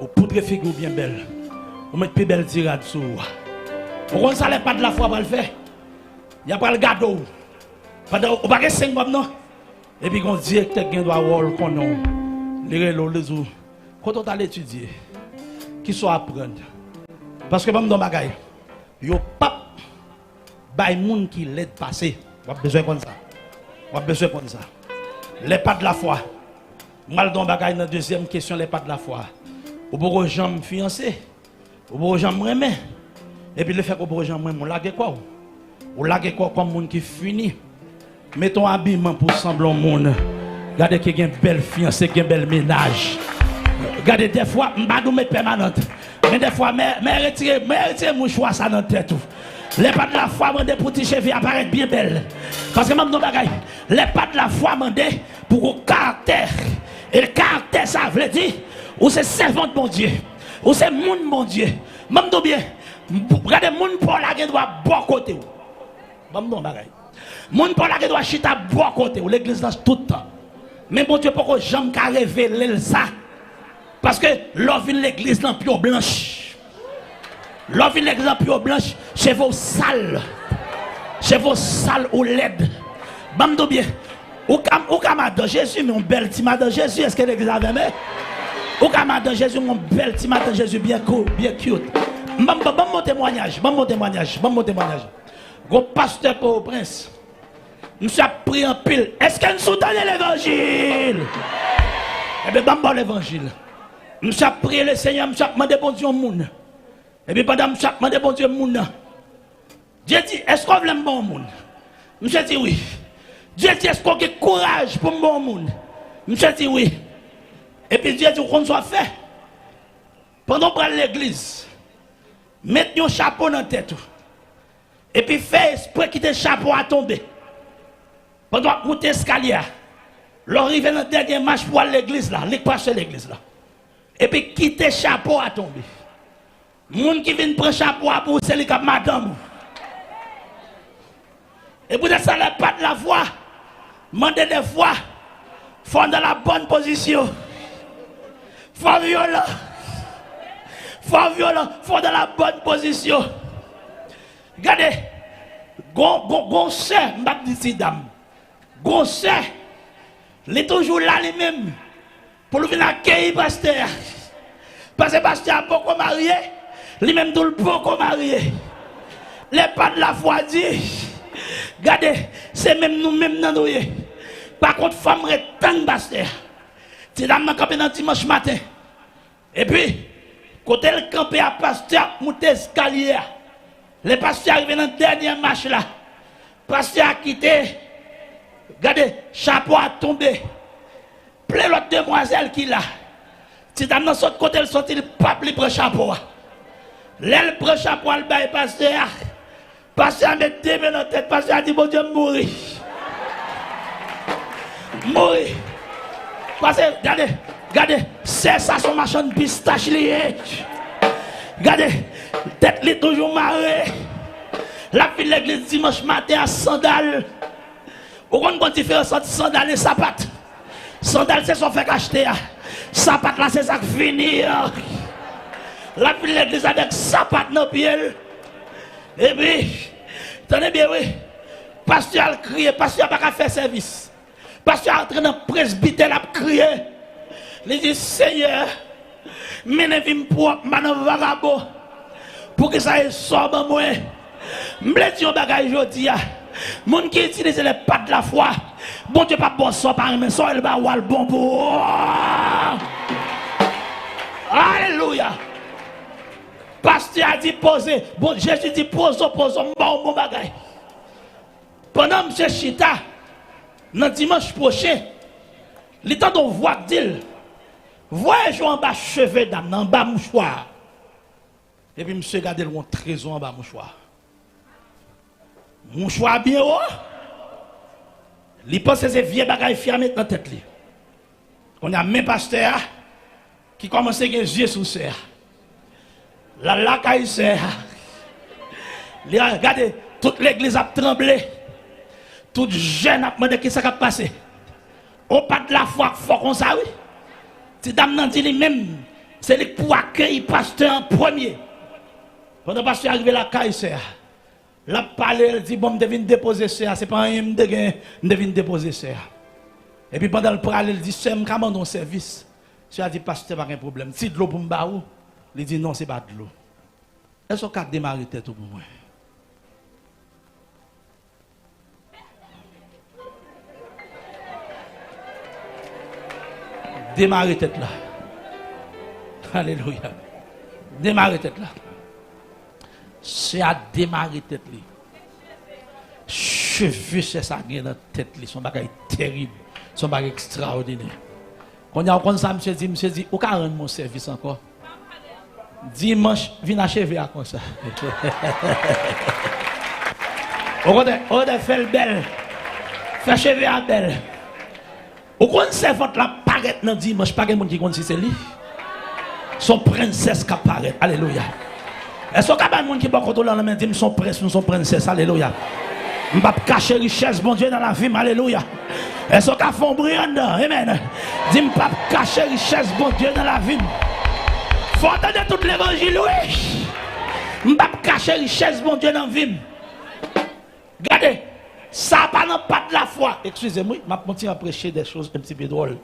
Ou poudre figure bien belle. Ou mettre plus belle tirade sur. Pourquoi ça n'est pas de la foi pour le faire? Il n'y a pas le gâteau. Pendant on pas 5 mois non. Et puis qu'on directeur qui doit avoir qu'on non. Les jours. Quand on allait étudier, qui soit apprendre. Parce que même dans bagaille, yo pas bay moun qui l'aide passer. On a besoin comme ça. On a besoin comme ça. Les pas de la foi. Mal dans bagaille dans deuxième question les pas de la foi. Ou pour jambe fiancé, ou pour jambe remet. Et puis le fait que pour jambe remet, on lague quoi? On lague quoi comme monde qui finit. Mettons habillement pour semblant monde. Regardez qu'il y a une belle fiancée, qu'il y a un bel ménage. Regardez des fois, je ne mets pas permanente. Mais des fois, je retire mon choix ça dans la tête. Les pas de la foi mandé pour tes cheveux apparaître bien belle. Parce que même dans bagaille, les pas de la foi mandé pour un caractère. Et le caractère, ça veut dire, ou c'est servant de mon Dieu, ou c'est monde mon Dieu. Même dans bien, regardez, monde pour la guerre doit bon côté. Même dans bagaille. Monde pour la guerre doit chita bon côté. L'église lance tout le temps. Mais mon Dieu, pourquoi jamais qu'à révéler ça? Parce que l'on vient l'église dans pure blanche. L'on vient l'église dans pure blanche, chez vos salles. Chez vos salles ou LED. Bamdo bien. Ou madame Jésus, mon bel petit madame Jésus, est-ce que l'église a aimé? Ou madame Jésus, mon bel petit madame Jésus, bien cool, bien cute. Mon témoignage. Gros pasteur pour au prince. Nous sommes pris en pile. Est-ce que nous soutenons l'évangile? Eh bien, bon l'évangile. Nous sommes prié le Seigneur, nous sommes demandé bon Dieu au monde. Et puis pendant nous sommes demandé bon Dieu au monde. Dieu dit, est-ce qu'on veut un bon monde? Monsieur dit oui. Dieu dit, est-ce qu'on a courage pour un bon monde? Monsieur dit oui. Et puis Dieu dit, qu'on soit fait. Pendant qu'on prend l'église, mettez un chapeau dans la tête. Et puis fait esprit que le chapeau a tombé. Pendant qu'on monte l'escalier, l'arrivée dans la dernière marche pour l'église là, passer l'église là. Et puis quitter le chapeau à tomber. Les gens qui viennent prendre chapeau à pour c'est les cap madame. Et pour ça, n'est pas de la foi. Mandez des fois, faut dans la bonne position. Faut violent. Faut dans la bonne position. Regardez, gon sœur, m'bap dit dame. Gon sœur, il est toujours là lui-même pour venir accueillir pasteur. Parce que pasteur a beaucoup marié, lui-même tout le beaucoup marié. Les pas de la foi dit, regardez, c'est même nous-mêmes dans nous. Par contre, femme retang pasteur. C'est dame n'a campé dans dimanche matin. Et puis, quand elle campé à pasteur, monter escalier. Le pasteur arrivé dans la dernière marche là. Pasteur a quitté. Regardez, chapeau a tombé. Plein l'autre demoiselle qui là. Si dame dans son côté, elle sortit le pape libre chapeau. L'aile prend chapeau, elle baille pasteur. Pasteur met 2 mains dans la tête. Pasteur a dit, bon Dieu, mourir. Mourir. Parce que, regardez, c'est ça son machin de pistache lié. Regardez, tête li toujours marée. La fille de l'église dimanche matin à sandales. Vous comprenez la différence entre sandales et sapates? Sandales c'est son fait acheter. Sapates là c'est ça qui finit. La fille de l'église avec sapates dans le pied. Et puis, tenez bien oui. Pasteur a crié, pasteur n'a pas fait service. Pasteur a entré dans le presbytère, a crié. Il dit, Seigneur, menez-moi propre, madame vagabond, pour que ça sorte moi. Je me dis un bagage aujourd'hui. Moun qui utilise les pattes de la foi, bon Dieu pas bon sort par mais sort il va avoir le bon pour. Alléluia. Pasteur a dit poser, bon Jésus dit pose bon bagage. Pendant M. Chita, dans dimanche prochain, il temps de voir dire, voyez en bas cheveux d'âme, en bas mouchoir. Et puis monsieur regardez le trésor en bas mouchoir. Mouchoir bien haut. Il pense que c'est vieux bagaille fermé dans la tête. On a même pasteur qui commence à avoir les yeux sous serre. La lacaille serre. Regardez, toute l'église a tremblé. Toute jeune a demandé qui ça va passer. On pas de la foi, faut qu'on ça oui. Si dame nan dit lui-même, C'est lui pour accueillir le pasteur en premier. Quand le pasteur arrive à la caille, la parle, elle dit, bon, je devine déposer ça. C'est pas un je devine déposer ça. Et puis pendant le parler, elle dit, c'est un commande un service. Je a dit, pasteur, pas de problème. Si de l'eau pour me barou, il dit, non, c'est pas de l'eau. Est-ce qu'on a démarré tête pour moi? Démarrez tête là. Alléluia. Démarrez tête là. C'est à démarrer tête là. Cheveux, c'est ça qui est dans la tête là. Son bagage terrible. Son bagage extraordinaire. Quand il y a un ça, monsieur dit, où can rendre mon service encore? Dimanche, viens achever à comme ça. On fait le bel. Fait achever à belle. Au contraire, servante la paraît dans dimanche, pas de monde qui compte si c'est lui. Son princesse qui apparaît. Alléluia. Est-ce qu'il y a des gens qui peuvent contrôler la main, dire son prince, nous sommes princesse. Alléluia. Je ne vais pas cacher richesse, bon Dieu, dans la vie. Alléluia. Est-ce qu'il y a fond brillant dedans? Amen. Dis, je ne vais pas cacher richesse, bon Dieu, dans la vie. Faut entendre tout l'évangile, oui. Je ne vais pas cacher richesse, bon Dieu, dans la vie. Regardez. Ça pas dans pas de la foi. Excusez-moi, je vais continuer à prêcher des choses un petit peu drôles.